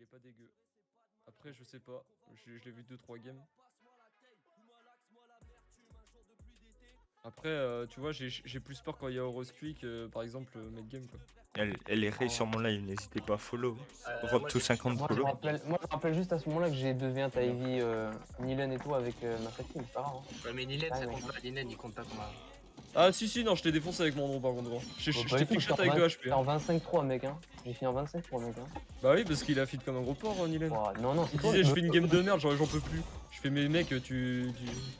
est pas dégueu. Après, je sais pas. Je l'ai vu 2-3 games. Après, tu vois, j'ai plus peur quand il y a Horosqui que par exemple mid game quoi. Elle est raid sur mon live, n'hésitez pas à follow. Rob tout 50 Moi je, follow. moi, je rappelle juste à ce moment-là que j'ai 2v1 Ivy, Nilen et tout avec ma fatine, c'est pas grave. Hein. Ouais, mais Nilen, Ah, ça mais- compte pas. Nilen, il compte pas comme un. Ah si, non, je t'ai défoncé avec mon nom par contre. Je Bah, t'ai pas du tout, trickshot j'étais avec en 2 20 HP. j'étais en 25-3 mec, hein. J'ai fini en 25-3 mec, hein. Bah oui, parce qu'il a feed comme un gros porc, Nilen. Oh, non, c'est Il toi disait, qui je me- fais une game de merde, genre j'en peux plus. Je fais, mais mec,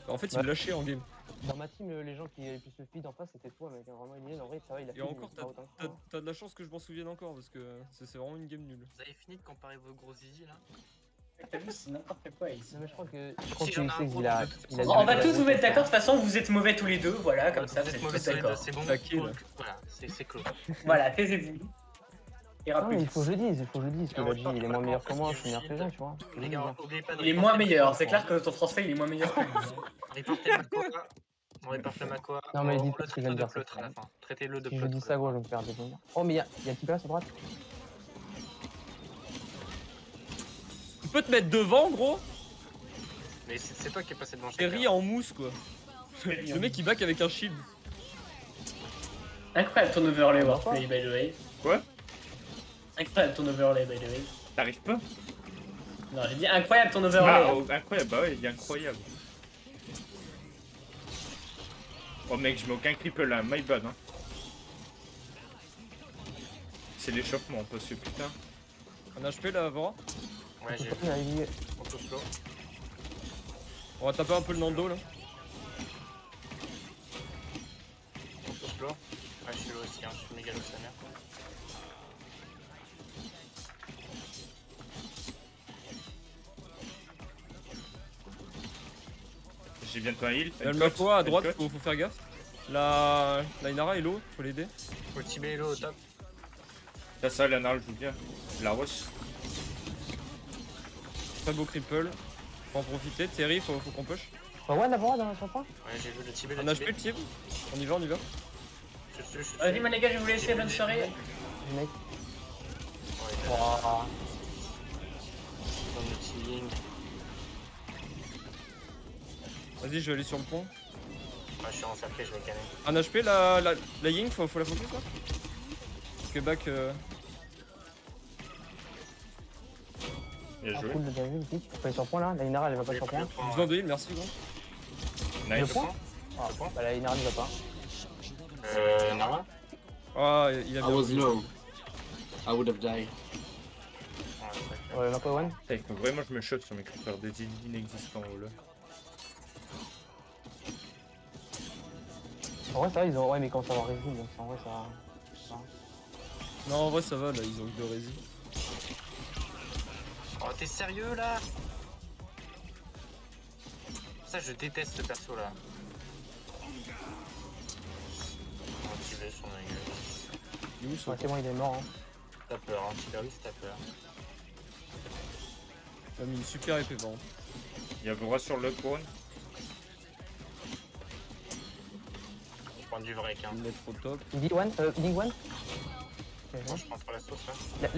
En fait, il Ouais. me lâchait en game. Dans ma team, les gens qui avaient plus le feed en face, c'était toi mec. Hein. Vraiment, Nilen, en vrai, ça va, il a Et feed, encore, mais pas autant que toi. t'as de la chance que je m'en souvienne encore, parce que c'est vraiment une game nulle. Vous avez fini de comparer vos gros zizi là? T'as vu, c'est n'importe quoi ici. Non, mais je crois que Si j'en ai un Ulysse, gros, il a. de toute il a façon, On va dit- tous vous mettre d'accord, de toute façon vous êtes mauvais tous les deux, voilà, comme ça Vous c'est êtes tous mauvais tous les deux, d'accord. c'est bon. Taquet, là. Voilà, c'est clos. Voilà, taisez-vous. Et Non, mais rappelez. il faut que je le dise, que la G, il est moins meilleur que moi, je suis meilleur que les gens, tu vois. Les gars, oubliez pas de. Il est moins meilleur, c'est clair que ton transfert il est moins meilleur que lui. Reportez le Makoa. On reporte le Makoa. Non, mais on dites le pas ce que traite je viens de de dire, pleutre c'est à la fin. Traitez-le de Si je pleutre. dis ça, gros, je vais me faire défoncer. Oh, mais il y a qui place à droite? Tu peux te mettre devant, gros? Mais c'est toi qui es passé devant chez Terry en mousse, quoi. Le mec, il back avec un shield. Incroyable ton overlay Warplay by the way. Quoi? Incroyable ton overlay by the way. T'arrives pas? Non, j'ai dit incroyable ton Ah, overlay. oh, incroyable, bah ouais, il est incroyable. Oh mec, je mets aucun creeper là, my bad hein. C'est l'échauffement parce que putain. Un HP là avant. Ouais, j'ai Il a Ivy. on peut slow. On va taper un peu le Nando là. On peut slow. Ouais, je suis low aussi, hein. Je suis méga low sa mère. J'ai bientôt un heal. Il y a le Makoa à droite, faut faire gaffe. La Inara est low, faut l'aider. Faut le Tibet low au top. T'as ça, la narle joue bien. La roche. Très beau cripple. Faut en profiter. Terry, faut qu'on push. Bah, ouais, d'abord, dans son point. Ouais, j'ai vu le Tibet. Un HP le type. On y va, on y va. Je suis. Vas-y les gars, je vais vous laisser, bonne soirée. Mec. Ouais, Waouh. dans le teaming. Vas-y, je vais aller sur le pont. Ouais, je suis encerclé, je vais canner. Un HP, la Ying, faut la focus là. Que back. Bien Ah, joué. cool, bien vu, vite. Faut aller sur point là. La Inara, elle va pas sur point. Besoin de heal, merci gros. Le Nice. point? Ah, bah la Inara ne va pas. Nara? Ah, il a I bien. was low. I would have died. Ouais, Ouais, le Mako One. Putain, il faut vraiment que je me shot sur mes creepers des inexistants là. En vrai, ça va, ils ont. Ouais, mais quand ça va résoudre, donc en vrai, ça va. Non, en vrai, ça va là, ils ont eu de rési. Oh, t'es sérieux là? Ça, je déteste ce perso là. Oh, Tibet sur ma gueule. Il est où ce Ouais, c'est bon, il est mort. Hein. T'as peur, hein, Tibet, t'as peur. Il a mis une super épée par contre. Il y a Vora sur le spawn. On prend du vrai, hein. Il met trop top. Il dit one, il dit one. Moi, je prends trop la sauce là. La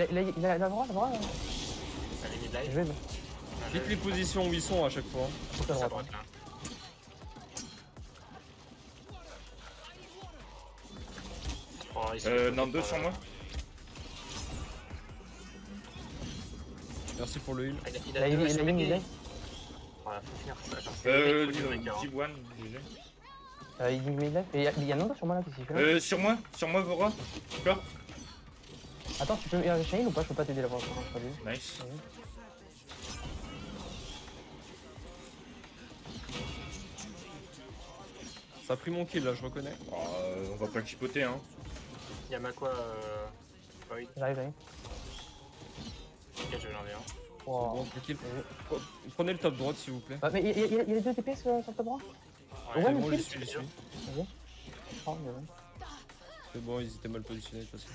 droite, Elle est mid-life. Je vais, mais. Vite les positions où ils sont à chaque fois. Faut que À la droite. droite là. Oh, ils sont Nando sur moi. Merci pour le heal. Il La a deux Ivy, HP. il est. Ouais, faut finir ça. Genre, c'est le mec, faut du T1, GG. Il dit mid life. Et il y a Nando sur moi là, qu'est-ce qu'il fait là? Sur moi Vora. D'accord. Attends, tu peux me Shane ou pas? Je peux pas t'aider là-bas. Je crois pas. Nice. Ça a pris mon kill là, je reconnais. Oh, on va pas le chipoter hein. Yamakwa, Void. J'arrive. Ok, je vais l'enlever un. Wow. Bon, le kill. Prenez le top droite s'il vous plaît. Bah, mais il y a les deux TPS sur le droit? Ouais, Ouais, C'est mais bon, kill. j'y suis, j'y suis. Oh, mais ouais. C'est bon, ils étaient mal positionnés de toute façon.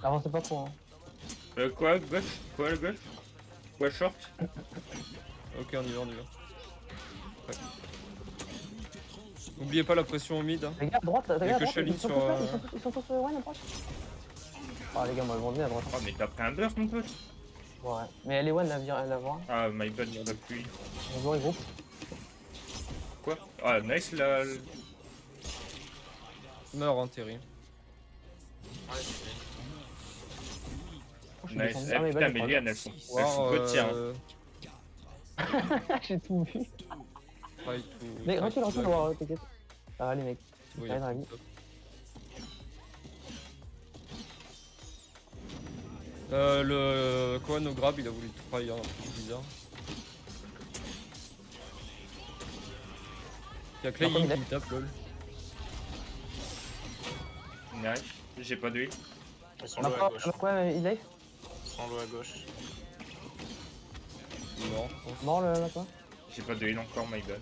Avancez pas trop. Hein. Quoi gauche? Quoi le gauche? Quoi short? Ok, on y va, on y va. Ouais. N'oubliez pas la pression au mid. Hein. Les gars, à droite, Il y a regarde, que à droite, Shaolin ils sont sur, tous là, ils sont tous one à droite. Ah, les gars, moi, ils vont venir à droite. Oh mais t'as pris un burst mon pote. Ouais. Mais Lewan la voit. Ah, my bad, j'ai pas pu. On joue les groupes. Quoi? Ah, nice la. Meurs, hein, Terry. Ouais, c'est Je suis Nice. descendu. Eh, Ah, mais putain, bah, mais les Liane, elles sont War, petits, hein. J'ai tout vu. Fight to- Mais fight recule, to recule, back. voir, t'inquiète. Ah, les mecs. Oui, Ouais, dans la vie. Le Kohan au grab, il a voulu trahir un truc bizarre. Y'a Clay Encore qui une me tape, lol. Nice. J'ai pas de heal. Ils sont low à Encore, gauche. quoi, il life? Ils sont low à gauche. Il est mort, je pense. Mort le lapin? J'ai pas de heal encore, my bad.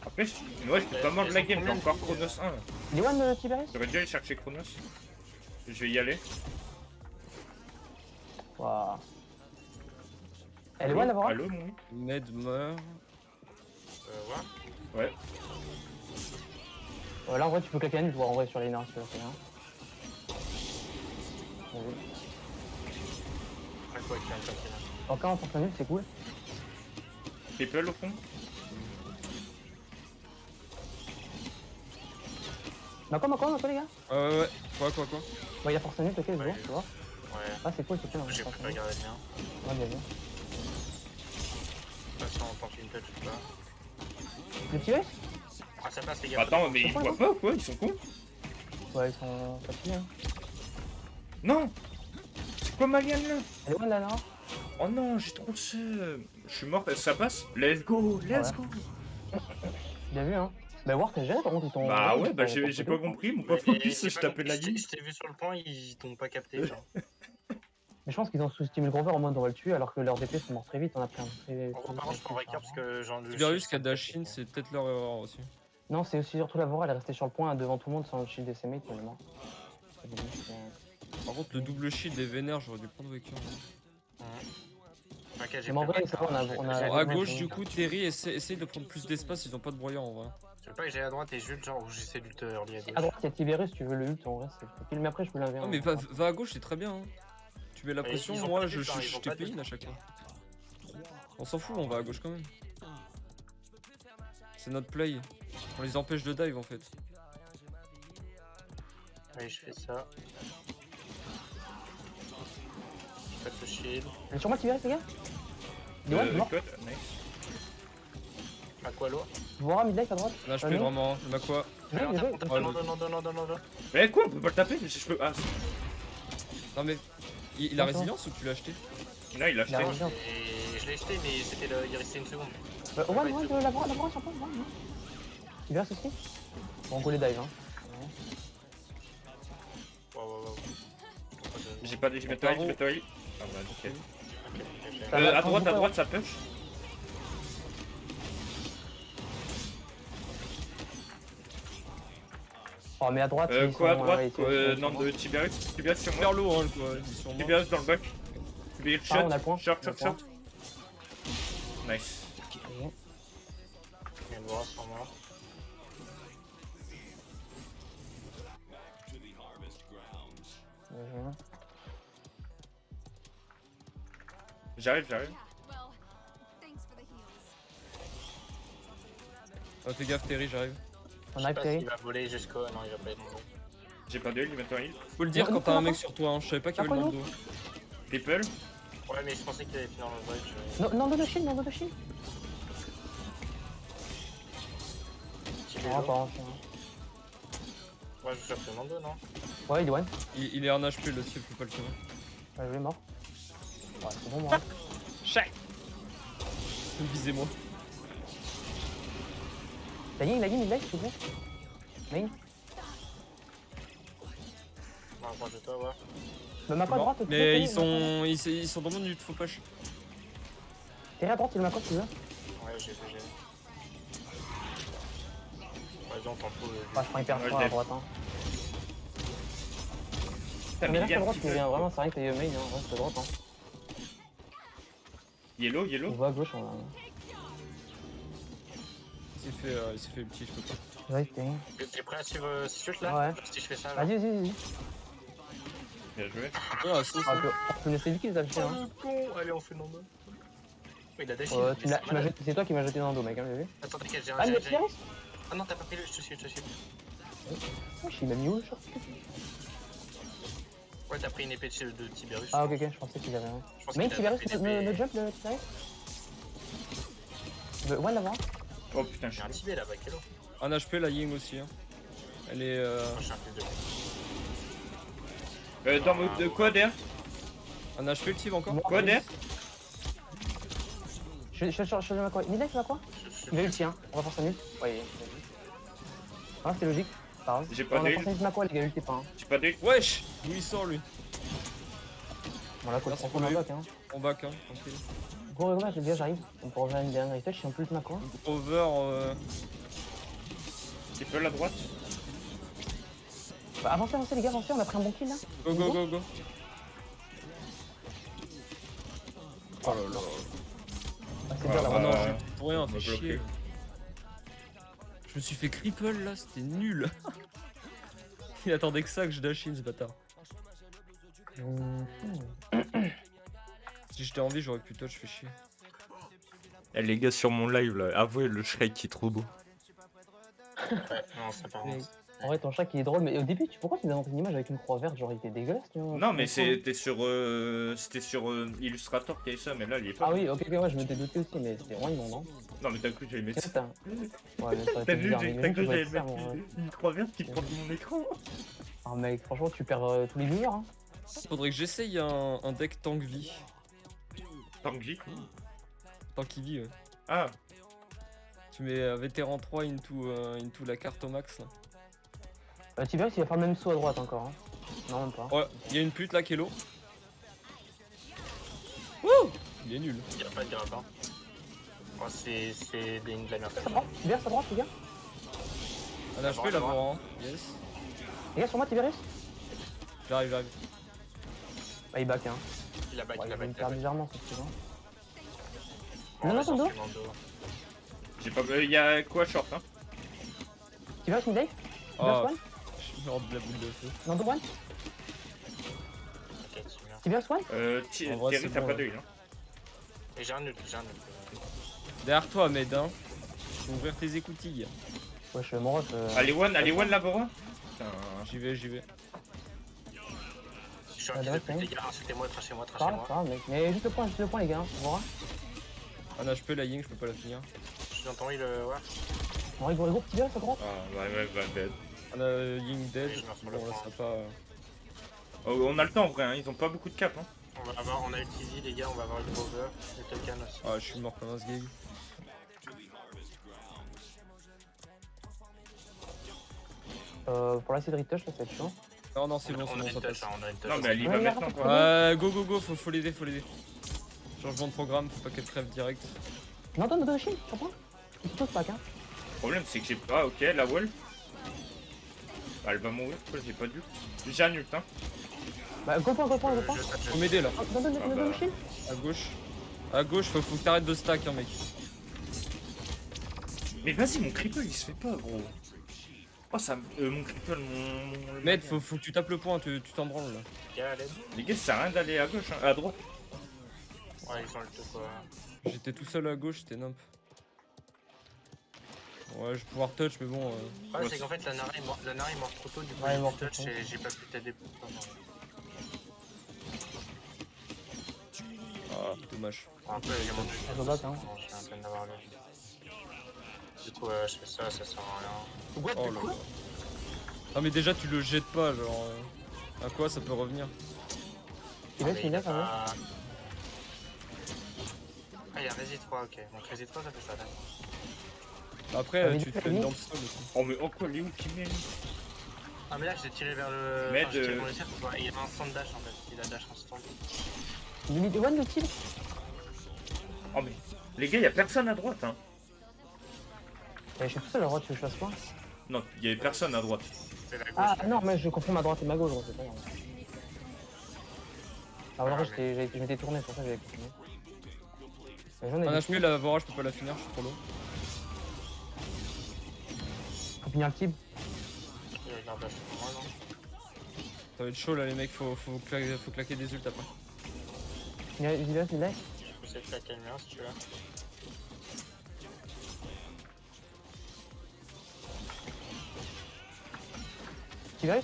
Après, moi je peux pas mordre la game, j'ai encore Chronos 1. Lewan de Tiberius? J'aurais dû aller chercher Chronos. Je vais y aller. Waouh. Elle est Lewan d'abord? Allo, mon. Ned meurt. Ouais. Ouais. Là en vrai tu peux claquer un, tu vois en vrai sur les nerfs si tu veux faire. Après quoi qu'il y a un paquet là. Encore en force nul, c'est cool. People au fond. Encore les gars? Ouais. Quoi Bon, il a force nul, ok, c'est bon, tu vois. Ouais. Ah, c'est cool, c'est cool. J'ai force préféré nul. garder le mien. Ouais, bien vu. De toute façon, on tente une touch ou pas. Le Tiberius? Ah, ça passe les gars. Attends, mais ils voient pas ou quoi? Ils sont cons? Ouais, ils sont fatigués. Hein. Non! C'est quoi ma liane là? Elle est Lewan là, non? Oh non, j'ai trop le seum. Je suis mort, ça passe? Let's go, let's go! Bien vu, hein. Bah, voir t'es gêné par contre, ils t'ont. Bah ouais, bah ils t'ont- j'ai pas compris, mon pas Mais focus, j'ai je pas tapais compris, la ligne. Je t'ai vu sur le point, ils t'ont pas capté. Genre. Mais je pense qu'ils ont sous-estimé le Grover en mode on va le tuer alors que leurs DP sont morts très vite, on a pris un très. En gros, par contre, je prends récap parce que j'en ai. Tiberius qui a Dashin, c'est peut-être leur erreur aussi. Non, c'est aussi surtout la Vora, elle est restée sur le point devant tout le monde sans le shield de ses mates, elle est morte. Par contre, le double shield est vénère, j'aurais dû prendre Waker. Ok, j'ai Mais en pris vrai, le c'est bon, on a- bac, on a- j'ai- Bon, à gauche, du coup, Terry essaye de prendre plus d'espace, ils ont pas de broyant en vrai. Je veux pas que j'aille à droite et Jules, genre où j'essaie d'ult early à gauche. À droite, il y a Tiberius, tu veux le ult en vrai, c'est facile. Mais après, je peux l'inverser. Non, mais va à gauche, c'est très bien. Hein. Tu mets la Mais pression, ils ont moi pas je d'ult, hein, ils ont pas TP in d'ult. à chaque fois. On s'en fout, on va à gauche quand même. C'est notre play. On les empêche de dive en fait. Allez, je fais ça. Faites le shield. Elle est sur moi, Tiberius, les gars? Lewan, mort. Code, nice. Aqualo. Vora, mid life à droite. Là, je Ah, peux non. vraiment. Le quoi? Bien joué, bien joué. Non. Eh quoi, on peut pas le taper? Je peux. Ah, Non, mais il a Attends. résilience ou tu l'as acheté? là il a Il a acheté. raison. Je l'ai jeté, mais c'était le... il restait une seconde. One, la Vora, sur point, ouais. Tiberius aussi? Bon, go les dive, hein. Wow. J'ai pas de j'ai pas de heal. Ah bah nickel. Ça va, À prends beaucoup, droite, ça push. Oh, mais à droite, ils Quoi à sont, droite? ouais, ils sont- Non, de Tiberius. Tiberius sur Super moi. lourd, hein, quoi. Ils sont morts. Tiberius dans le bac. Tiberius Ah, on a le point. shot. On a le Shot. Nice. Il y a une Vora sur moi. Mhm. J'arrive. Well, thanks for the heals. Ah, fais gaffe, Terry, j'arrive. On Je a sais pas Terry. s'il va voler jusqu'au... Non, il va pas être bon. J'ai pas de heal, il met un heal. Faut le dire Non, quand t'as un non, mec non. sur toi, hein. Je savais pas qu'il y avait le Pas monde. People. Ouais, mais je pensais qu'il allait finir le bridge. Non, de shield, non, de shield. Petit Ah, vélo. pas rentré, hein. Ouais, je chope le Mando, non? Ouais, il est one. Il est en HP, le type, faut pas le tirer. Ouais, je l'ai mort. Ouais, c'est bon, moi. Check! Visez-moi. La ligne, il life, s'il vous plaît. Main. Non, proche de toi, ouais. Le map à droite, tu veux, Mais Terry, ils sont dans mon minute, faut push. Terry à droite, il le map si tu veux. Ouais, j'ai vu. Vas-y, on t'en fout. Ouais, je prends hyper Ouais, froid je à l'ai. droite, hein. Putain, Mais là, il y sur a un droite, petit tu peu. viens vraiment, c'est rien que t'es main, hein. Reste à droite, hein. Yellow. On va à gauche, on va. Il s'est fait petit, je peux pas. Ouais, Terry. T'es prêt à suivre ce chute là? Ouais. Si je fais ça là. Vas-y. Bien joué. Ouais, la sauce, Ah, hein. on peut laisser le kill, ça fait, Oh hein. le con. Allez, on fait Nando. Il a dash. Ouais, c'est toi qui m'as jeté dans le dos, mec, hein, j'ai vu. Attends, t'inquiète, j'ai un. Ah, mais j'ai- Pierre. Ah non, t'as pas pris le. Je te suis, je te suis. Wesh, il m'a mis où, le short? Ouais, t'as pris une épée de Tiberius. Ah, ok, ok, je pensais qu'il avait rien. Je pense Mais que Tiberius, t'as pris l'épée- le jump, le Tiberius. Ouais, là-bas. Oh putain, je J'ai suis. un Tibet là-bas, quel Un HP, la Ying aussi. Hein. Elle est. Moi, je suis un plus de. Dans mode de quoi d'air? Un HP le type encore. Quoi d'air? Je suis ma quoi? Nida, tu vas quoi? Il a ulti, hein. On va forcer un ult. Ouais, ah, c'était logique. Pas grave. J'ai pas On va d'ult. forcer un ult, ma quoi, les gars, ulti pas, hein. J'ai pas d'ult. Wesh! D'où il sort lui? Voilà, quoi, Merci on pour prend un le- bloc, hein. On back, hein, tranquille. Gros, gros, déjà, j'arrive. On peut revenir à une dernière touch si on peut le ma quoi. Over. Tu peux la droite? Bah, avancez, avancez, les gars, avancez, on a pris un bon kill là. Go, go, go, go. Oh là là. Ah, c'est dur Ah, là, Oh non, bah, j'ai pour rien, on fait m'a chier. bloqué. Je me suis fait cripple là, c'était nul. Il attendait que ça que je dash in ce bâtard. Si j'étais en vie, j'aurais pu touch, fais chier. Eh les gars, sur mon live là, avouez le Shrek qui est trop beau. Ouais, non, ça part. En vrai, ton chat qui est drôle, mais au début, pourquoi tu m'as montré une image avec une croix verte? Genre, il était dégueulasse, tu vois. Non, mais c'était sur Illustrator qui avait ça, mais là il est pas. Ah oui, ok, ok, ouais, je m'étais douté aussi, mais c'était vraiment immonde. Non, mais t'as cru que j'allais mettre ça. Putain. Ouais, mais ça aurait T'as été vu, bizarre, t'as mais cru imagine, que tu vois j'allais ça, mettre mon- une croix verte qui prend mon écran. Ah, mec, franchement, tu perds tous les viewers, hein. Faudrait que j'essaye un deck tank vie. Tanky. Tanky vie, ouais. Ah, Tu mets vétéran 3 into la carte au max là. Tiberius, il va faire le même saut à droite encore, hein. Non, même pas. Ouais, il y a une pute là, Kelo. Wouh! Il est nul. Y'a pas de grappin. Oh, c'est de la merde. Tiberius à droite, les gars. Un HP là hein. Yes. Les gars, sur moi, Tiberius. J'arrive, j'arrive. Bah, il back, hein. Il a back, Ouais, il a il va back. me faire légèrement, ce truc, hein. Oh, Non, non, on ton sort dos. sur Nando. j'ai pas. Y'a quoi short hein? Tiberius, mid-dive. Oh, Tiberius one. je suis mort de la boule de feu. Nando one. Ok, tu meurs. Tiberius one. En vrai, Thierry, c'est t'as bon, pas là. d'œil hein? Et j'ai un ult, j'ai un ult. Derrière toi, Med, hein. Faut ouvrir tes écoutilles. Wesh, mon ref. Allez, one là-bas. Putain. J'y vais, j'y vais. Je suis un Ah, fils de d'accord, pute, les gars. Insultez-moi, trachez-moi, Parle, trachez-moi. parle, mec. Mais juste le point, les gars. Hein. On verra. Un HP la Ying, je peux pas la finir. Je suis dans ton heal, ouais. On rigole, gros, Tiberius à droite. Ah, ouais, dead. Un Ying dead. Oui, je meurs sur Bon, le là, point. ça va pas. Oh, on a le temps en vrai, hein. Ils ont pas beaucoup de cap. Hein. On a utilisé, les gars, on va avoir une over. Le token aussi. Ah, je suis mort comme un sgeg. Pour la série de touch, ça va être chiant. Non, non, c'est bon, On c'est a bon, une ça touch, passe. hein, on a une touch. Non, mais elle y va Ouais, maintenant regarde, quoi. Go, go, go, faut l'aider, faut l'aider. Changement de programme, faut pas qu'elle crève direct. Non, non, shield, tu comprends? Il se pose pas, hein. Le problème c'est que j'ai. Ah, ok, la wall. Ah, elle va mourir, quoi, j'ai pas dû. J'ai un ult hein. Bah, go point. Faut m'aider là. Non, bah. shield. À gauche. À gauche, faut que t'arrêtes de stack, hein, mec. Mais vas-y, mon cripple il se fait pas, gros. Oh, ça. Mon cripple, mon. Med, faut que tu tapes le point, tu t'en branles là. Gars, à l'aide. Les gars, ça sert à rien d'aller à gauche, hein. À droite. Ouais, ils ont le tout, quoi. J'étais tout seul à gauche, c'était nimp. Ouais, je vais pouvoir touch, mais bon. Ouais, c'est qu'en fait, la Nara est morte trop tôt, du coup, Ouais, j'ai mort touch trop tôt. et j'ai pas pu t'aider pour toi. Ah, dommage. Bon, après, il y a mon ult. Je me back, hein. Bon, j'ai un peine d'avoir le. Du coup, je fais ça sert à rien. Oh là là. Ah, mais déjà, tu le jettes pas, genre. À quoi ça peut revenir? Tiberius, Mais il il a est là, quand même. pas- Ah, il y a Resi 3, ok. Donc Resi 3, ça fait ça là. Après, Ah, mais tu te du fais coup, une dans le sol aussi. Oh, mais oh quoi, Léo qui met. Ah, mais là, j'ai tiré vers le. Mais Enfin, j'ai tiré de- pour le cercle, ouais, il a un stand dash en fait. Il a dash en stand. Limite one de kill. Oh, mais. Les gars, y'a personne à droite, hein. Je suis tout seul à droite, tu veux que je fasse quoi? Non, y'avait personne à droite. C'est la gauche. Ah non, mais je confonds ma droite et ma gauche, gros, c'est pas grave. Ah, voilà, Ah, je m'étais tourné, c'est pour ça que j'avais continué. Mais j'en ai Un des HP, la Vora, je peux pas la finir, je suis trop low. Faut finir le type. Il regarde dash pour moi, non. Ça va être chaud là les mecs, faut claquer des ults après. Il est là. Je peux essayer de claquer le mien si tu veux. Tu verras?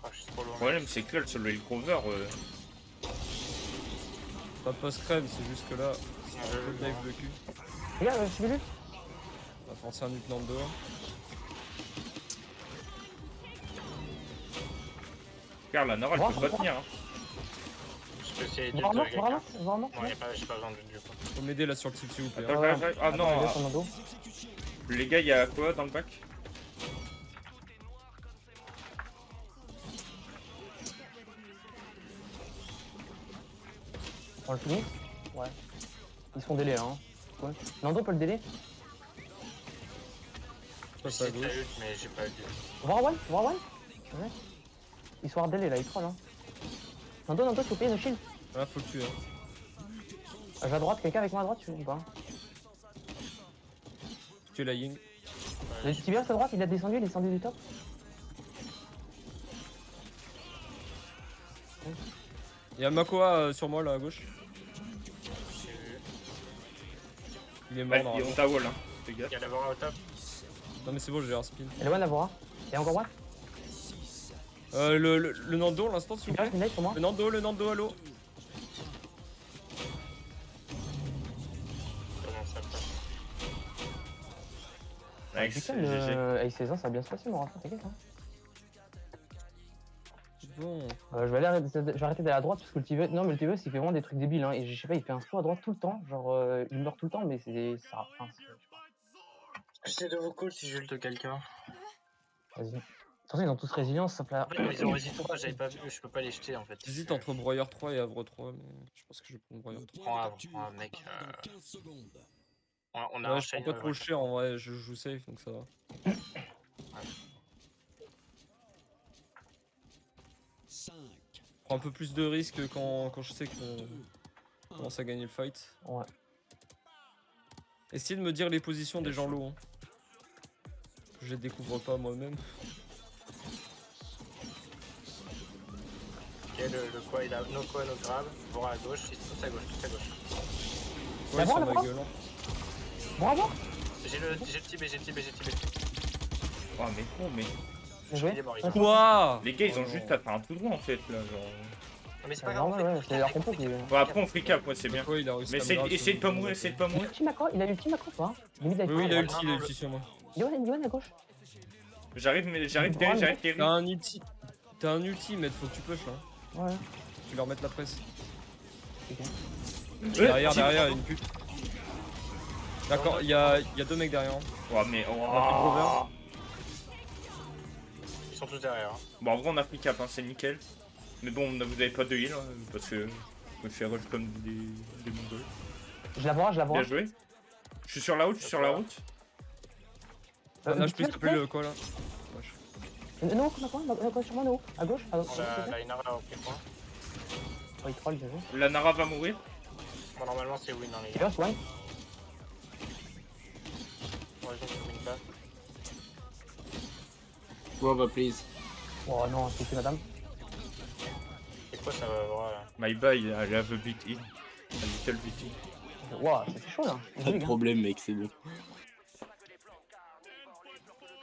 Ah, je suis trop loin. Le problème, c'est que là, sur le cover, Pas post-crème, c'est juste que là, c'est Ouais, un peu ouais, de live ouais. de cul. Regarde, je suis venu. On va forcer un ult Nando. car la Nara, elle peut pas tenir. Hein. Je peux essayer de Vraiment, quelqu'un. vraiment. Non, j'ai pas besoin de du coup. Faut m'aider là sur le type s'il vous plaît. Attends, ouais. j'arrive. Ah non, il est ah, sur mon dos. les gars, il y a quoi dans le bac? On le finit? Ouais. Ils sont délai hein. Ouais. Nando peut le délai? Ça, J'ai ça à essayé de gauche. la ult, mais j'ai pas eu. Voir one? Ouais. Ils sont hard délai là, ils trollent hein. Nando, s'il vous plaît, no shield. Là faut le tuer. Hein. Je vais à droite, quelqu'un avec moi à droite, tu veux ou pas? Tuer la Ying. Le petit bien à droite, il est descendu du top. Il y a Makoa sur moi là à gauche. J'ai vu. Il est Bah, mort normalement. on t'a wall, hein. Fais Il gaffe. y a d'abord au top. Non mais c'est bon, j'ai un spin. Il est one à voir. Et encore one? Le Nando l'instant s'il vous Super, plaît. une sur moi. Le Nando, allo. Comment ça passe? Avec Putain, GG. avec 16 ans, ça va bien se passer, mon rafraîchissement, t'inquiète. Hein. Bon. Je vais arrêter d'aller à droite parce que le TV, non mais le TV il fait vraiment des trucs débiles hein. Et je sais pas, il fait un saut à droite tout le temps, genre il meurt tout le temps, mais c'est ça. Enfin, J'essaie de vous call si je ult quelqu'un. vas-y. De toute façon, ils ont tous résilience, ça plaît. En fait, ils ont résisté pas, j'avais pas vu, je peux pas les jeter en fait. J'hésite entre Broyeur 3 et Havre 3, mais je pense que je vais prendre Broyeur 3. Prends un mec. On a un Ouais, je prends chaîne. pas trop cher en vrai, je joue safe donc ça va. Prends un peu plus de risques quand je sais qu'on commence à gagner le fight. Ouais. Essayez de me dire les positions des gens low. Hein. Je les découvre pas moi-même. Ok, le quoi il a no quoi, no grab. Voir à gauche, ils sont tous à gauche, tous à gauche. Ouais, D'abord, sur ma d'abord. gueule. Hein. Bravo! J'ai le type. Oh, mais con, mais. Bien joué. Il est mort, il est mort. Quoi? Les gars, ils Oh ont non. juste à faire un tout droit en fait, là. Genre. Non, mais c'est C'est pas grave, normal, ouais, c'est leur compo qui est. Bon, après, on free cap, ouais, c'est bien. Pourquoi il a réussi Mais à me grab essayez de pas sur- mourir, essayez de pas Il a mourir. l'ultime à quoi? Il a l'ultime à quoi, toi? Limite, Oui, oui, il a Non, non, ulti sur moi. Il est one à gauche. J'arrive, Terry, j'arrive, Terry. T'as un ulti. T'as un ultimate, faut que tu push là. Ouais. Tu leur mettre la presse. Ok. Derrière, il y a une pute. D'accord, il y a deux mecs derrière. Oh, mais. On a pris Grover. Ils sont tous derrière. Hein. Bon, en vrai, on a free cap, hein, c'est nickel. Mais bon, vous avez pas de heal, hein, parce que. On fait rush comme des mongols. Je la vois. Bien joué. Je suis sur la route, Là, je peux stopper le quoi là. Non, quoi sur moi, non. À gauche, à gauche. La Inara au point. Oh, il troll, bien joué. La Nara va mourir. Bon, normalement c'est win hein, les Il gars. reste one. Bon, ils ont win pas. Grover, please. Oh non, c'est que madame. C'est quoi ça va avoir là? My bye, I have a bit in. A little bit in. Ouah, c'est chaud là. Pas de problème, mec, c'est bon.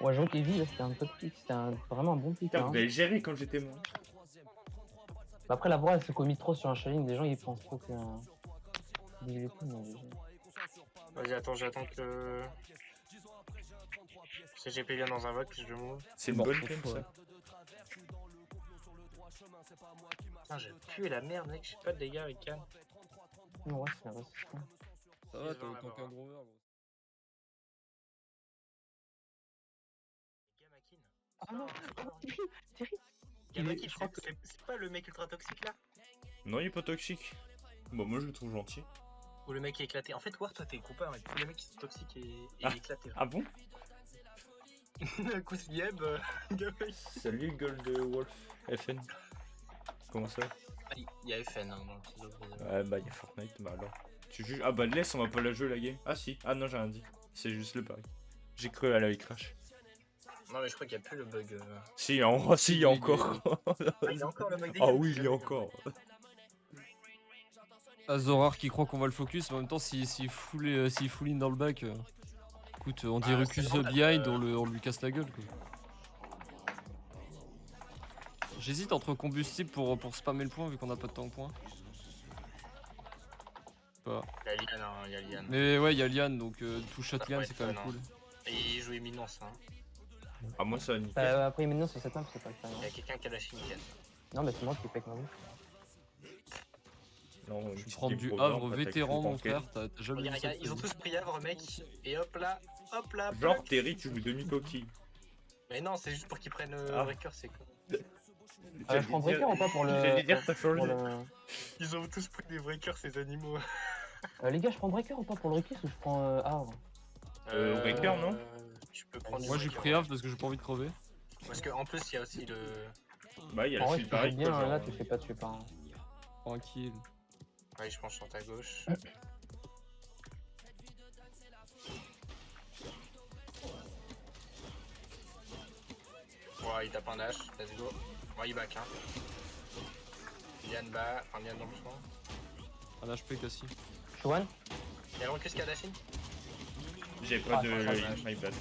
Ouais, j'avoue qu'Evie, là, c'était un top pick, vraiment un bon pick. Putain, Hein. vous avez géré quand j'étais mort. Bah après, la voix, elle se commit trop sur un challenge, les gens ils pensent trop que. Vas-y, attends, j'attends que. CGP vient dans un vote, puis je le move. C'est une Bon, bonne faut- game faut- ça. Putain, j'ai pué la merde, mec, j'ai pas de dégâts avec Khan. Non, ouais, c'est vrai. Ça va, t'as autant qu'un Grover. Gros. Gamakin. Ah non, Thierry. Gamakin, je crois que c'est pas le mec ultra toxique là? Non, il est pas toxique. Bon, moi je le trouve gentil. Ou le mec est éclaté. En fait, War, toi t'es Cooper, mais tous les mecs qui sont toxiques et Ah. éclatés. Ah bon? Un coup de Yeb, Gamakin. Salut Gold Wolf FN. Comment ça? Il y a FN hein, dans le petit jeu. Ouais, bah y'a Fortnite, bah alors. Tu juges? Ah bah laisse, on va pas la jouer la game. Ah si, ah non, j'ai rien dit. C'est juste le pari. J'ai cru à la crash. Non, mais je crois qu'il n'y a plus le bug. Si, si, il y a encore. Ah, il y a encore le bug des Ah gars, oui, j'ai il y a jamais vu. encore. Azorar qui croit qu'on va le focus, mais en même temps, s'il full in dans le back, écoute, on dit Bah, Rucus c'est normal, behind, on lui casse la gueule. Quoi. J'hésite entre combustible pour spammer le point vu qu'on a pas de temps au point. Pas. Il y a Liane, hein, il y a Liane. Mais ouais, il y a Liane, donc tout shot Ça Liane pourrait c'est être quand même fun, cool. Et il joue éminence, hein. Ah, moi, ça va nickel. Après, maintenant, c'est cette map, c'est pas le Il y faire. a quelqu'un qui a la chimique. Non, mais c'est moi qui fais avec ma bouche. Non, Je vais prendre du Havre vétéran, mon frère, t'as jamais vu Regarde, ça. regarde, ils ont tous pris Havre, mec. Et hop là, Genre, bloc. Terry, tu joues demi-coquille. Mais non, c'est juste pour qu'ils prennent Ah. Breaker, c'est quoi. Je prends Breaker ou pas pour le. J'allais dire, t'as pour changé. le- Ils ont tous pris des Breakers, ces animaux. Les gars, je prends Breaker ou pas pour le Rucus ou je prends Havre? Breaker, non Tu peux prendre Moi du j'ai Breaker, pris ouais. Havre parce que j'ai pas envie de crever. Parce qu'en plus, il y a aussi le. Bah, il y a En le vrai, si shield tu fais barrique, bien, quoi, là, genre. tu fais pas, tu fais pas. Hein. Tranquille. Ouais, je pense sur ta gauche. Ouais, il tape un dash, let's go. Ouais, il back, hein. Liane bas, enfin Liane dans le fond. Un HP Cassie. Je suis one. Il y a le recus qui a dashing. J'ai pas Ah, de dommage. my bad.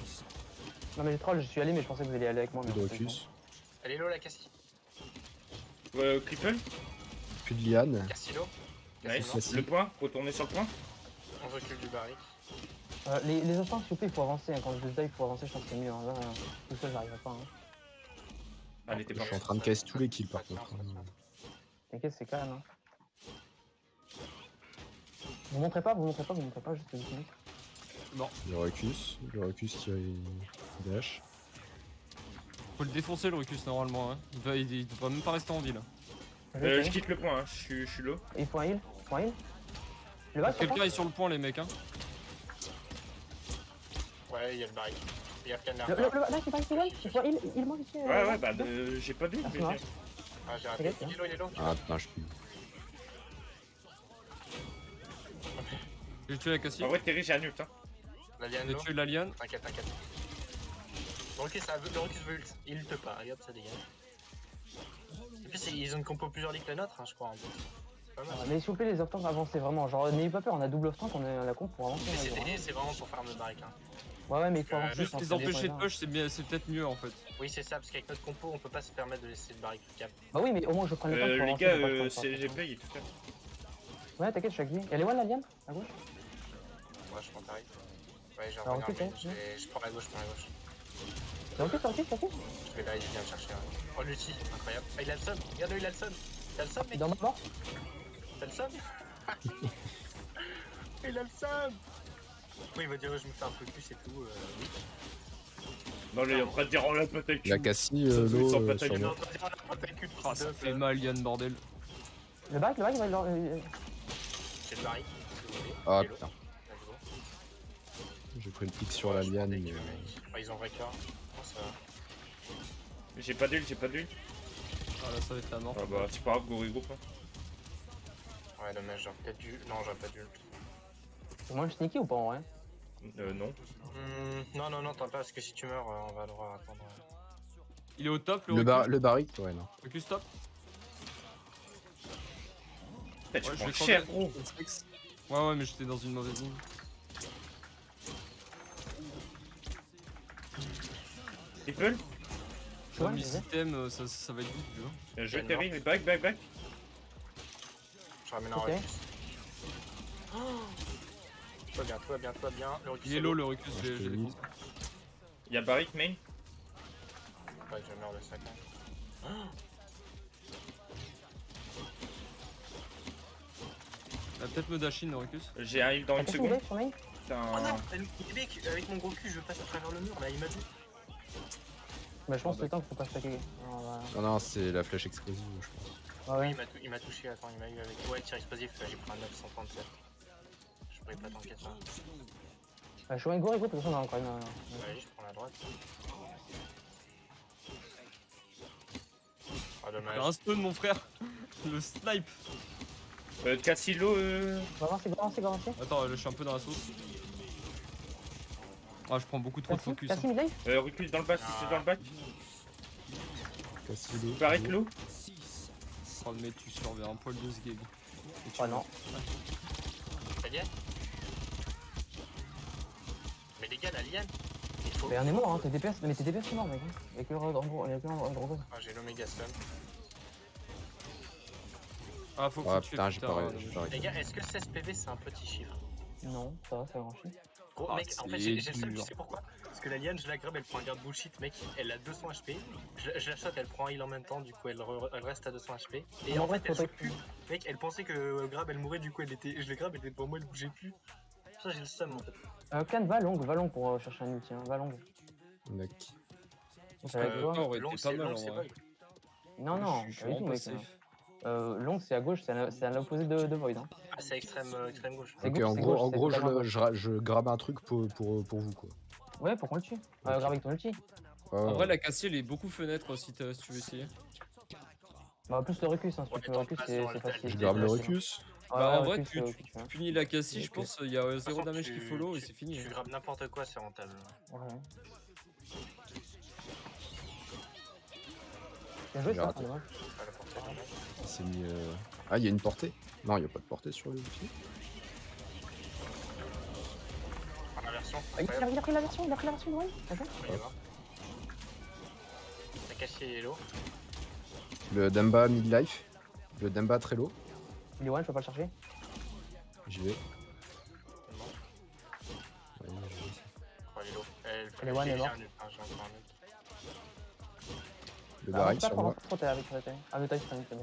Non, mais j'ai troll, je suis allé, mais je pensais que vous alliez aller avec moi. Plus de mais c'est Rucus. Elle est low la Cassie. Cripple, Plus de Liane. Cassie low. nice. Cassie. Le point, retourner sur le point. On recule du barrique. bon. Les instants, s'il vous plaît, il faut avancer. Hein. Quand je die, il faut avancer, je pense que c'est mieux. Hein. Là, tout seul, j'arriverai pas. Hein. Allez, t'es Je pas suis en train de casser tous les kills par contre. T'inquiète, c'est calme. Hein. Vous montrez pas, juste une minute. Le Rucus qui dash. Faut le défoncer le Rucus normalement, hein. Il devrait même pas rester en ville. Je quitte le point, hein. Je suis low. Il faut un heal. Le bac, Quelqu'un est sur le point les mecs, hein. Ouais, il y a le barrique. Il y a Canard. là, c'est pas ici, il faut heal, moi ici. Ouais, bah, j'ai pas d'huile, Ah, mais ça marche. Ah, j'ai raté. T'inquiète, Il est low. Ah putain, je suis. J'ai tué la Cassie. En vrai, Terry, j'ai un ult, hein. La Liane J'ai low. tué la Liane. T'inquiète. Le recus veut ult. Il ult pas. Et hop, ça dégage. Et puis, ils ont une compo plus jolie que la nôtre, hein, je crois. En plus. C'est pas mal. Mais s'il vous plaît, les off-tanks, avancez vraiment. Genre, n'ayez pas peur, on a double off-tank, on a la comp pour avancer. Mais on a le c'est vraiment pour farm le barrique. Hein. droit. Ouais, mais il faut avancer. Juste sans les faire des empêcher de points. push, c'est peut-être mieux en fait. Oui, c'est ça, parce qu'avec notre compo, on peut pas se permettre de laisser le barrique cap. Bah oui, mais au moins je prends le temps pour Les avancer. gars, faut pas le temps, j'ai faut play tout à l'heure. pas. Ouais, t'inquiète, je suis avec lui. Elle est one la liane à gauche? Ouais, je prends Tariq. Ouais, j'ai Alors, revenir, ok, mais ok. je prends la gauche, C'est ok, c'est ok. Je vais là, il vient me chercher. Ouais. Oh, l'ulti, incroyable. Ah, il a le seum, regarde, il a le seum. T'as le seum, mec. Dans ma mort? T'as le seum. Il a le seum. Oui, il va dire, je me fais un focus et tout. Oui. Non, là, il est en train de dire, on l'a pas ta Il a Cassie, Ça se l'eau sent pas ta sur gueule. moi. On va dire, on va faire cul, Ah, ça deux, fait mal Liane bordel. Le bac, il va C'est le barrique, si vous voulez. Ah Hello. putain, Let's go. j'ai pris le pic sur la Ouais, je prends liane. des Mais... kills, mec. Ah, ils ont breaker. Bon, ça va. J'ai pas d'huile. Ah là ça va être la mort. Ah bah, c'est pas grave, go regroupe. Hein. Ouais, dommage, j'aurais peut-être dû. Non, j'aurais pas dû. C'est moins sneaky ou pas en vrai? Non. Non, t'en pas, parce que si tu meurs, on va devoir attendre. Il est au top le Le, Rucus. le barrique, ouais, non. Rucus top. Putain, tu Ouais, je prends vais cher, crever. gros. Ouais, mais j'étais dans une mauvaise ligne. Triple. Tu vois, Mes je sais. items, ça va être vite, tu vois. Je Terry, back. Je ramène un Ok. recus. Tout va bien. Le recus. Il est low le Rucus, je te j'ai dis. Y'a barrique main. Ouais, je meurs de sac. Il va peut-être me dash in le Rucus. J'ai un heal dans une T'as seconde. sur main? Oh non, Putain. mec, avec mon gros cul, je passe à travers le mur, là, il m'a vu. Bah, je pense que le temps qu'il faut pas stacker. Non, c'est la flèche explosive, je pense. Ouais, Oui, ouais. il m'a touché, attends, il m'a eu avec. Ouais, tir explosif, là, j'ai pris un 937. Je pourrais pas t'enquêter. Je suis un go, de toute façon, on a encore une. Allez, je prends la droite. Ah, J'ai un dommage. stun mon frère. Le snipe. Cassilo, Va avancer. Attends, là je suis un peu dans la sauce. Ah, je prends beaucoup trop de Cassie, focus. Cassie, hein. mid-life. Recluse dans le bac, c'est dans le bac. Cassie, il est- Barrique l'eau. Oh, mais tu surveilles un poil de ce game. Et tu Oh non. T'as dit? Mais les gars, la liane, il faut. Mais on est mort, hein. Tes DPS, mais tes DPS sont morts, mec. Hein. Avec le gros. Ah, j'ai l'Omega Stun. Ah, faut Ah que tu putain, j'ai fais pas putain, j'ai dommage. pas Les réussi. gars, est-ce que 16 PV c'est un petit chiffre? Non, ça va, c'est grand chiffre. Gros, Ah, mec, en fait, c'est j'ai le seum, tu dur. sais pourquoi? Parce que la liane, je la grab, elle prend un garde bullshit, mec. Elle a 200 HP. Je la shot, elle prend un heal en même temps, du coup, elle reste à 200 HP. Et Ah, en en vrai, fait, elle faut joue plus. Mec, elle pensait que grab, elle mourait, du coup, je l'ai grab, elle était pour moi, elle bougeait plus. Ça, j'ai le seum en fait. Can, va long pour chercher un ulti, hein. Va long. Mec. C'est avec toi. Ça aurait Long, été pas c'est mal long, en c'est vrai. Void. Non, non, Je suis pas du tout, vraiment pas mec. safe. Long, c'est à gauche, c'est à l'opposé de Void. Hein. Ah, c'est extrême gauche. C'est Ok, gauche, en c'est gros, gauche, en c'est gros totalement je grabe un truc pour vous, quoi. Ouais, pour qu'on le tue. Grave avec ton ulti. Ouais, En ouais. vrai, la Cassie, elle est beaucoup fenêtre si tu veux essayer. Bah, plus le recus, hein. Si Ouais, tu peux le recus, c'est attends, facile. Je grabe le Ouais, recus. Bah, en ouais, vrai, recus, tu recus, tu vois. punis la Cassie, je Ok. pense, il y a De toute 0 façon, damage tu- qui follow et tu- c'est fini. Tu grabes n'importe quoi, c'est rentable. Ouais. Bien joué, J'ai ça, raté. dommage. Pas la portée de mec. Il s'est mis. Ah, il y a une portée. Non, il n'y a pas de portée sur le outil. Prends la version. Ah, il a pris la version, de Void. Bien joué. On y va. T'as caché les lots. Le Demba mid-life. Le Demba très low. Il est one, je peux pas le chercher. J'y vais. Non, Ouais, j'y vais. prends les lots. Elle est one, elle est morte. J'ai encore un autre. Le Ah, baril c'est pas sur moi. trop, t'es avec la taille. Ah, le taille, c'est un ulti.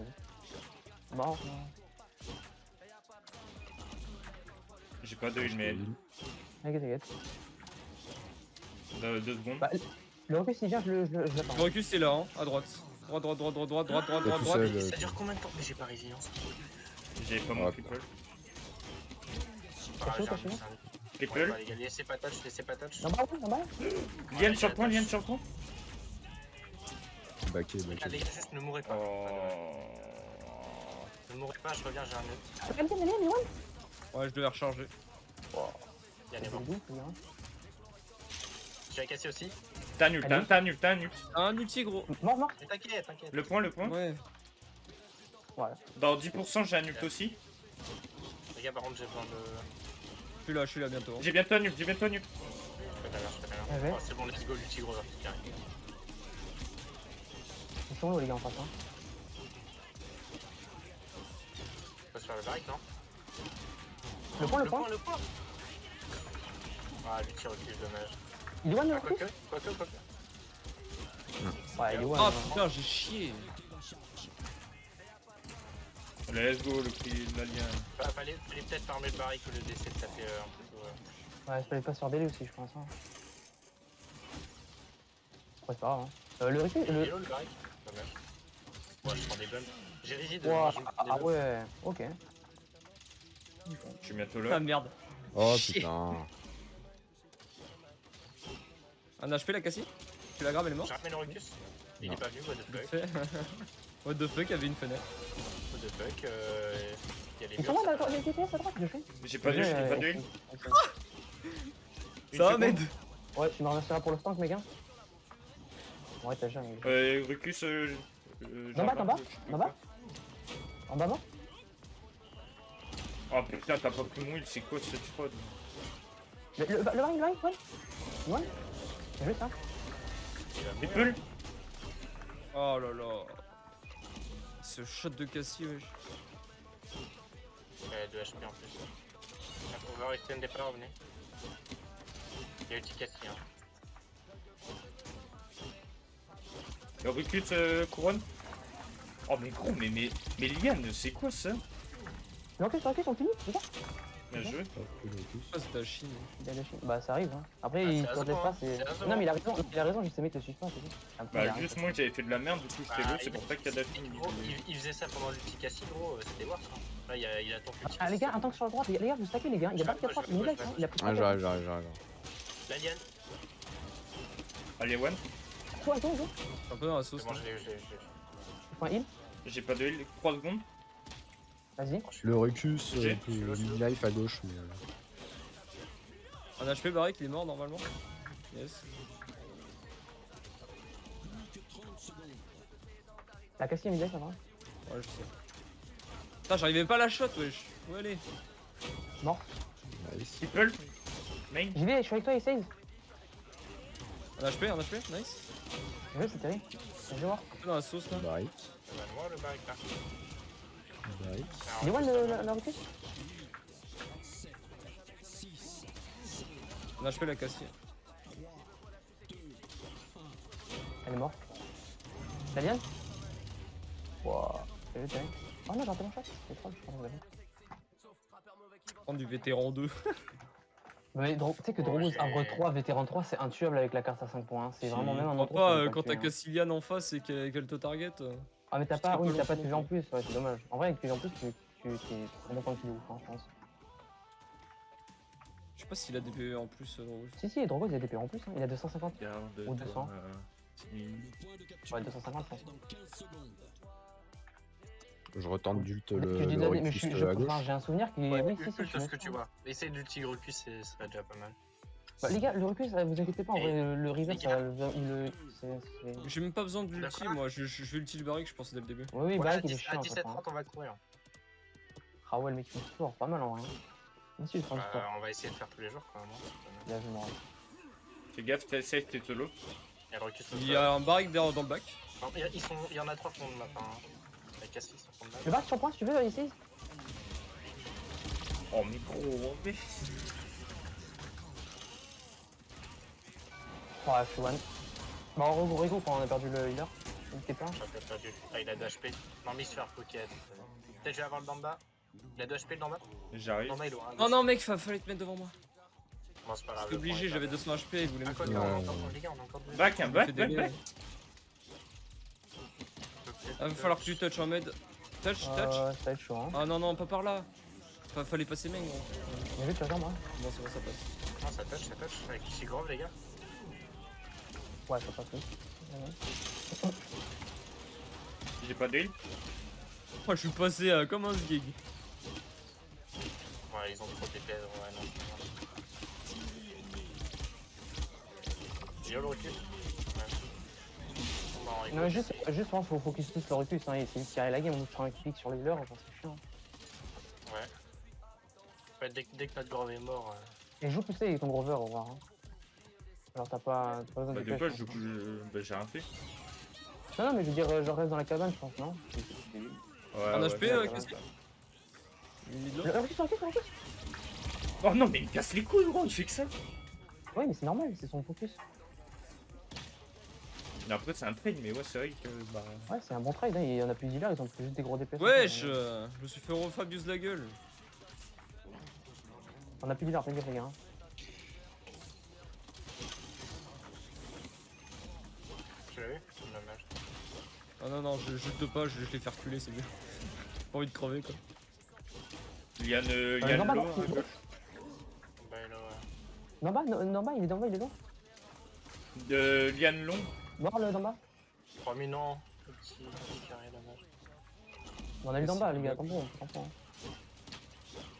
Bon, J'ai pas de heal, mais t'inquiète. 2 secondes. Bah, le recus, s'il vient, je l'attends. Le recul, c'est là, hein, à droite. Droite. T'es tout seul. Ça dure combien de temps? Mais j'ai pas résilience. J'ai pas mon Ouais. triple. Ah, chaud, j'ai t'as un chaud but, c'est un but. Triple. Ouais, bah, les gars, laissez pas touch. En bas, Liane sur le point, Liane sur le point. Backé, Ah, les backé. gars, juste ne mourrez pas. Oh. Ne mourrez pas, je reviens, j'ai un nœud. Regardez, il est one. Ouais, je devais recharger. Il y a des morts. J'ai la cassé aussi. T'as nul, t'as nul. Un ulti, gros. Mort. Mais t'inquiète. Le point. Ouais. Voilà. Dans 10%, j'ai un ult aussi. Les gars, par contre, j'ai besoin de. Je suis là bientôt. hein. J'ai bientôt un ult. Je fais de la merde. Ah ouais. Oh, c'est bon, let's go, l'ulti gros vertical. Ils sont où les gars en face hein? On peut se faire le barrique, non? Le point. Le point. Ah, l'ulti recule, dommage. Il est one le Ah, recus? quoique. Ouais, il est one. Ah hein. putain, j'ai chié. Allez, let's go, le prix de la liane. Bah, fallait peut-être farmer le barrique au lieu d'essayer de taper un peu tout. Ouais, je fallait pas se faire délai aussi, je pense. Hein. Ouais, c'est pas grave. Hein. Le recul, Il est low, le barrique? Dommage. Ouais, je prends des bumps. J'ai réside, Ouah, je prends des ah bumps. ouais, ok. Je suis bientôt Ah là. merde. Oh Chier. putain. Un HP, la Cassie. Tu la graves, elle est morte. J'ai ramené le Rucus. Il est pas venu, what the Vite fuck. fait. What the fuck, il y avait une fenêtre. What the fuck. Il y a les Ils sont murs. là, d'accord, les TPS à droite, je fais. J'ai pas de heal, j'ai pas de heal. Une Ça va, seconde. Med? Ouais, tu me remercieras pour le stank, mec. Hein. Ouais, t'as jamais. Rucus, D'en bas, d'en bas, d'en bas. En bas, mort. Oh putain, t'as pas pris mon heal, c'est quoi cette fraude? Le baril, ouais. Ouais. Bien joué, ça. Triple. Oh là là. Ce shot de Cassie, wesh. Il y a 2 HP en plus. On va rester un départ, venez. Il y a le petit Cassie, hein. Rucus, couronne. Oh mais gros, mais Liane, c'est quoi ça? Le recul, on finit, les gars. Bien joué. Ah, c'est ta chine. Il a lâché. Bah, ça arrive. Hein. Après, Ah, il c'est te laisse raison, pas. hein. C'est... C'est raison, Non, mais il a raison, juste ces mecs te suivent pas, c'est tout. Après, il Bah a juste raison. moi j'avais fait de la merde, du coup j'étais Ah, low, c'est il- pour ça qu'il y a Daphne. Gros, il faisait ça pendant l'ulti Cassie, gros, c'était worse. Hein. Là, il attend plus de Ah, les gars, un tank sur la droite, les gars, vous stackez, les gars. Il y a pas de 4 il est là, hein. Il a pris Ah, 3 j'arrive. La liane. Allez, one. Toi, C'est un peu dans la sauce. C'est bon, là. je l'ai. Point heal, J'ai pas de heal, 3 secondes. vas-y. Le Rucus, J'ai- mid-life à gauche, mais. Un HP barré qui est mort normalement. Yes. La Cassie mid life, ça va. Ouais, je sais. Putain, j'arrivais pas à la shot, wesh. Où elle est? Mort. Nice. Triple. Main. J'y vais, je suis avec toi, essaye. Un HP, nice. Ouais, c'est terrible. Je vais voir. Un peu dans la sauce là. Barrick. Ça va noir le barrique là. Barrick. Il est one le recul? Un HP la Cassie. Elle est morte. La liane? Wouah. C'est vu, terrible. Oh non, j'ai raté mon shot. C'est trop, je crois que vous avez. Prendre du vétéran 2. Mais tu sais que Drogos Arbre 3, vétéran 3, c'est intuable avec la carte à 5 points. C'est vraiment même un Crois endroit. pas, quand t'as Cassilian en face et qu'elle te target. Ah, mais t'as c'est pas, un peu oui, t'as pas de long, PV en plus, ouais, c'est dommage. En vrai, avec PV en plus, t'es vraiment pas de ouf, hein, je pense. Je sais pas s'il a des PV en plus. Si, Drogos, il a des PV en plus, hein. Il a 250. Garde. Ou 200. Ouais, 250, je pense. Je retente d'ult Mais le j'ai Recus à gauche. j'ai un souvenir qui Ouais, oui, plus si, que je ce que tu vois. Essaye le tigre recus, ce serait déjà pas mal. Bah, les gars, le recul, ça, vous inquiétez pas, en vrai, le river, les ça, gars. c'est... J'ai même pas besoin de l'ulti, D'accord. moi. Je vais ulti le barrique, je pense dès le début. Oui, oui, Ouais, bah, à il est 10 chiant, à en fait, hein. 17h, on va courir. Ah ouais, le mec, il est fort, pas mal en vrai. Même si je prends du sport. On va essayer de faire tous les jours quand même. Bien vu, Moral. Fais gaffe, t'es safe, t'es solo. Et le recus, Il y a un barrique derrière dans le bac. il y en a 3 fonds de map. Hein. Avec Cassis, sur fond de map. Le bac sur point, si tu veux, ici. Oh, mais gros, mais. Ouais, je suis one. Bah, en gros, Rico, quand on a perdu le healer, il était pas. J'ai peut-être perdu. Ah, il a 2 HP. Non, mais il se fait pocket. Peut-être je vais avoir le d'en-bas. Il a 2 HP le d'en-bas. J'arrive. D'en-bas, il est loin. Oh non, mec, fallait te mettre devant moi. Bon, c'est pas grave. C'est obligé, j'avais 200 HP, il voulait À me quoi faire. on a Ouais. encore les gars, on a encore deux. Back, un Il me back, fait back, délai. back. Ah, va falloir que tu touches en med. Touch. Ça va être chaud, hein. Ah non, non, pas par là. Fallait passer main, gros. Bien vu, tu regardes, moi. Bon, c'est bon, ça passe. Non, ça touch. Avec ici grove, les gars. Ouais, ça passe, oui. J'ai pas d'heal. Oh, je suis passé comme un sgig. Ouais, ils ont trop TP. Ouais, non. Yo, le recul. Ouais. Non, mais juste, je pense qu'il faut focus plus le recul, hein. C'est lui qui a la game, on nous prend un clic sur les healers, genre, c'est chiant. Ouais. Ouais, dès que notre grove est mort. Et joue plus avec ton grover, au revoir. Hein. Alors t'as pas besoin Bah, de de quoi pêche, je hein. Bah, j'ai rien fait. Non, mais je veux dire, je reste dans la cabane, je pense, non? Ouais, Un ouais. HP, qu'est-ce que Mid-low. Le recul. Oh non, mais il me casse les couilles, gros, il fait que ça. Ouais, mais c'est normal, c'est son focus. Mais après, c'est un trade, mais ouais, c'est vrai que. Bah. Ouais, c'est un bon trade, hein. Il y en a plus d'healers, ils ont juste des gros DPS. Wesh, je me suis fait refabuse la gueule. On a plus d'healers, fais gaffe, les gars. Hein. Tu l'as vu? Dommage. Ah non, non, je te pas, je les fais reculer, c'est mieux. Pas envie de crever quoi. Il y a une Norma, low non, à gauche. Bah, là, ouais. Norma, il est d'en bas, il est loin. De Liane long. Mort le d'en bas. 3 minants. Petit carré, dommage. On a eu d'en bas, les gars, attends, on comprend. Hein.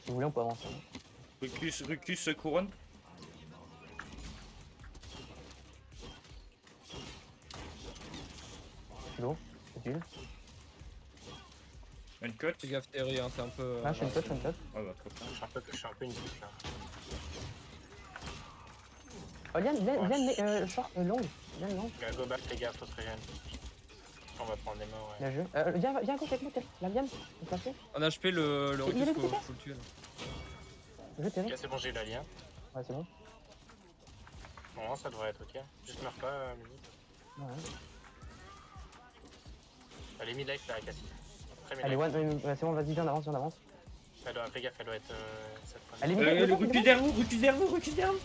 Si vous voulez, on peut avancer. Hein. Rucus couronne. Kilo, c'est utile. Une cote. Fais gaffe, Terry, hein, t'es un peu. Ah, je suis une touch. Oh bah, trop bien. Je suis un peu une pute là. Oh, Liane, short, long. Liane, long. Go back, les gars, faut se régénérer. On va prendre des morts, ouais. Bien joué. Viens à gauche avec moi, Terry. La Liane, on peut passer. En HP, le Il recul, est faut efficace. le tuer. Là. Je Terry. Ok, c'est bon, j'ai eu la lien. Ouais, c'est bon. Bon, ça devrait être ok. Juste meurs pas, Mimi. Ouais. Elle est mid-life là, Cassie. Très Allez, mid-life. one, c'est bon, vas-y, viens, on avance. Elle doit, fais gaffe, elle doit être cette fois. Elle est mid-life, Le devant, recul devant. derrière vous, recul derrière vous, recul derrière vous.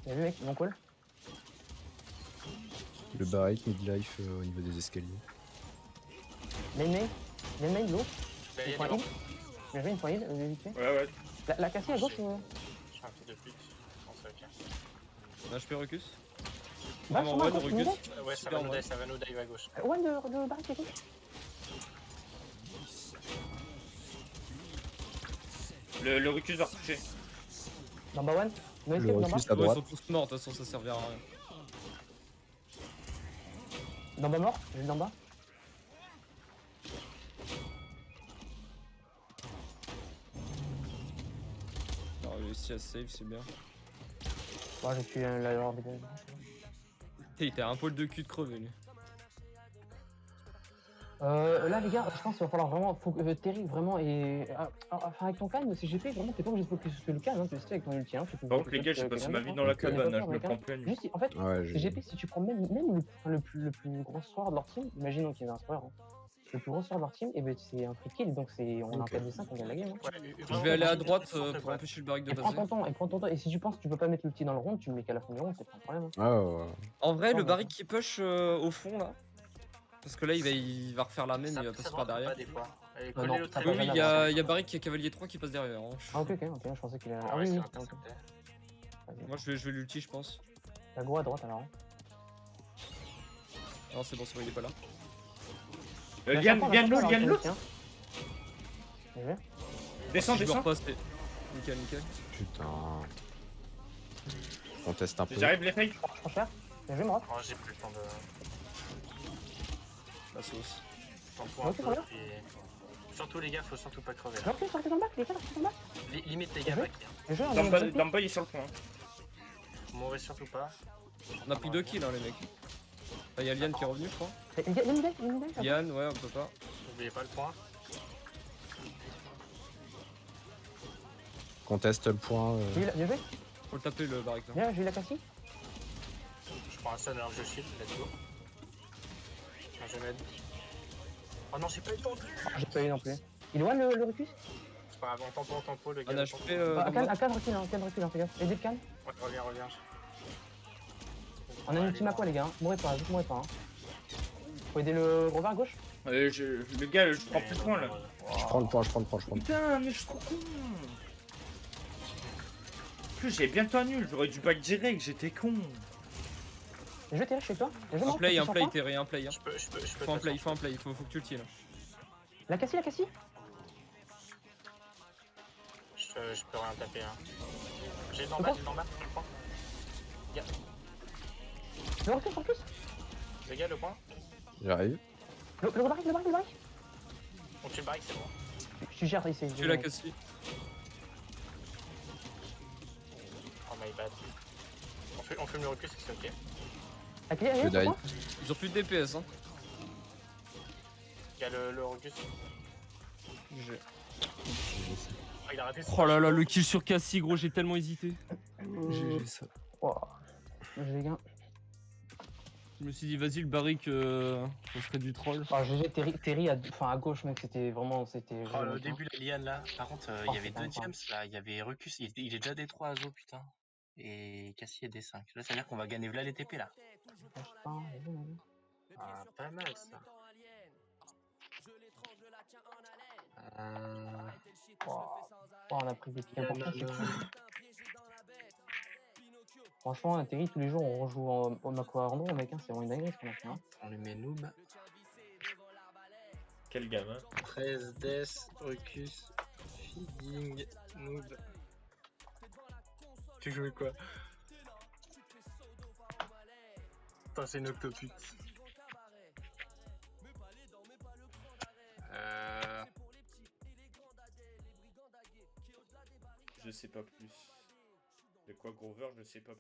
Bien vu, mec, bon call. Le Barrick midlife au niveau des escaliers. Main, l'eau. Là, il y Une a point des heal. morts. Bien joué, une point heal, vite fait. Ouais, ouais. La Cassie à gauche. Je suis un fils de pute. Bon, c'est ok. Un HP recus. Bah, Vraiment, sur moi, one à gauche, recus. Ouais, Super, ouais. ça va nous dive à gauche. One de barrique à gauche. Le recul va retoucher. Number one. No Le escape d'en bas. Rucus à Ouais, ils droite. sont tous morts, de toute façon ça servira à rien. D'en bas mort, j'ai le d'en bas. On a réussi à save, c'est bien. Ouais, j'ai tué la horde. Il était un poil de cul de crever lui. Là les gars, je pense qu'il va falloir vraiment, Terry vraiment et enfin avec ton calme, CGP vraiment t'es pas obligé de focus sur le calme, hein, tu le sais avec ton ulti, hein, Par contre, les gars, j'ai passé ma vie dans la cabane, hein, je me prends plein. Juste, en fait, Ouais, j'ai. CGP, si tu prends même le plus gros sort de leur team, imaginons qu'ils aient un square, hein, le plus gros sort de leur team, et ben c'est un free kill, donc c'est on a un Ok. 4v5, on gagne la game. Hein. Ouais, Je vais aller à droite pour empêcher le barrique de Et prends passer. ton temps, et si tu penses que tu peux pas mettre l'ulti dans le round, tu le mets qu'à la fin du round, c'est pas un problème. Hein. Ah ouais. En vrai, Non, le mais barrique qui push au fond là. Parce que là, il va refaire la même, il va passer par derrière. Des fois. Allez, Non, collez non, le ça Oui, va oui, jamais il y a, avancer. il y a Barrique qui est cavalier 3 qui passe derrière. Hein. Ah ok, je pensais qu'il allait. Ah Ouais, oui, c'est oui, un ok. intercepteur. Vas-y. Moi, je vais l'ulti, je pense. La go à droite alors. Hein. Non, c'est bon, c'est bon, il est pas là. Viens de l'eau, viens de l'eau. J'ai vu. Descends, Si je le descends. repasse, c'est- nickel, nickel. Putain. On teste un peu. J'arrive, les fakes. Trop cher. J'ai vu moi. Oh, j'ai plus le temps de. La sauce. T'en prends un Ok, peu, très bien. puis. Surtout les gars, faut surtout pas crever. Non, ok, sortez dans le bac, les gars, sortez dans le bac. Limite les gars, back. Les jeux, on Dans est le bas, il est sur le point. Mourrez surtout pas. On a pris 2 kills, hein, les mecs. Il y a Liane qui est revenu, je crois. Il y a une idée. Liane, ouais, on peut pas. N'oubliez pas le point. Conteste le point. Bien joué. Faut le taper, le barrique là. Bien, j'ai eu la cassie. Je prends un stun alors je shield, let's go. Non, je m'aide. Oh non, j'ai pas eu le temps. J'ai pas eu non plus. Il est loin le Rucus. C'est pas grave, en tempo, le gars. Un le HP. tempo. À Cannes recule, fais gaffe. Aidez le Cannes. Ouais, reviens. On a une ultime à quoi les gars, hein. Mourrez pas, juste mourrez pas. Hein. Faut aider le Robert à gauche. Le gars, je prends plus de points là. Je prends le point. Putain, mais je suis trop con. En plus, j'ai bientôt un nul, j'aurais dû back direct, j'étais con. Les jeux Terry chez toi. Les jeux Un morts, play, sur point. Terry, un play. Hein. Je peux. Il faut un play, il faut que tu le tires là. La cassie. Je peux rien taper. Hein. J'ai d'en bas, je le point. Le Rucus en plus. Le gars, le point. J'arrive. Le barrique. On tue le barrique, c'est bon. Tu gères ici. Tu l'as cassé. Oh my bad. On fume le recul, c'est ok. La cassie, Je die. Ils ont plus de DPS, hein. Il y a le recul. GG. Ah, il a raté. Oh là là, le kill sur Cassie, gros, j'ai tellement hésité. GG ça. J'ai les gains. Je me suis dit, vas-y, le barrique, ça serait du troll. Oh, GG Terry à gauche, mec, c'était vraiment. Oh, le début, la liane là. Par contre, il y avait deux c'est James là. Il y avait Rucus. Il est déjà D3 à Zo, putain. Et Cassie est D5. Là, ça veut dire qu'on va gagner là les TP là. Ah, pas mal ça. On a pris des pics importants, c'est cool. Franchement, Terry, tous les jours, on rejoue au Mako Arando, mec, hein, c'est vraiment une dinguerie ce qu'on a fait. Hein. On lui met noob. Quel gamin. 13 Death, Rucus, Feeding, noob. Tu jouais quoi? Putain, c'est une octopute. Je sais pas plus. De quoi Grover, je sais pas plus.